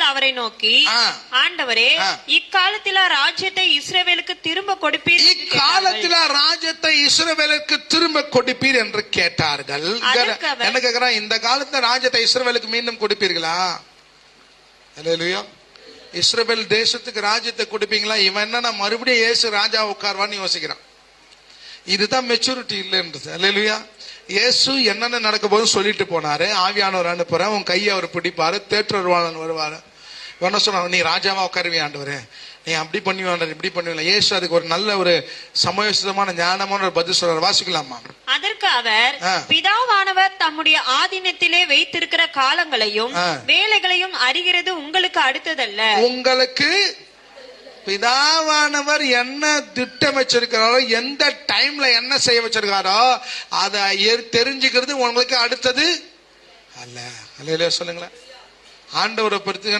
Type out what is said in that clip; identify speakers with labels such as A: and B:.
A: அவரை நோக்கி, ஆண்டவரே, இக்காலத்தில ராஜ்யத்தை இஸ்ரவேலுக்கு திரும்ப கொடுப்பீர்,
B: இக்காலத்தில ராஜ்யத்தை இஸ்ரவேலுக்கு திரும்ப கொடுப்பீர் என்று கேட்டார்கள். என்ன கேக்குறான்? இந்த காலத்துல ராஜ்யத்தை இஸ்ரவேலுக்கு மீண்டும் கொடுப்பீர்களா? அல்லேலூயா. இஸ்ரவேல் தேசத்துக்கு ராஜ்யத்தை கொடுப்பீங்களா? இவன் என்ன மறுபடியும் இயேசு ராஜா உட்கார்வான்னு யோசிக்கிறான். இதுதான் மெச்சூரிட்டி இல்லைன்றது. அல்லேலூயா. இயேசு என்னென்ன நடக்க போது சொல்லிட்டு போனாரு. ஆவியானவர் அனுப்புறேன், உன் கையை அவர் பிடிப்பாரு, தேற்றருவாளன் வருவாரு. என்ன சொன்ன? நீ ராஜாவா உட்காருவியா ஆண்டவரே, நீ அப்படி பண்ணுவான் இப்படி பண்ணுவீங்களா? இயேசு அதுக்கு ஒரு நல்ல ஒரு சமயோசிதமான ஞானமான ஒரு பதில் சொல்றாரு. வாசிக்கலாமா?
A: அதற்கு அவர், பிதாவானவர் தம்முடைய ஆதீனத்திலே வைத்திருக்கிற காலங்களையும் வேலைகளையும் அறிகிறது உங்களுக்கு அடுத்ததல்ல. உங்களுக்கு பிதாவானவர் என்ன திட்டம் வச்சிருக்கிறாரோ, எந்த டைம்ல என்ன செய்ய வச்சிருக்காரோ அதை தெரிஞ்சுக்கிறது உங்களுக்கு அடுத்தது அல்ல. அல்லேலூயா சொல்லுங்களேன். ஆண்டவரை பொறுத்து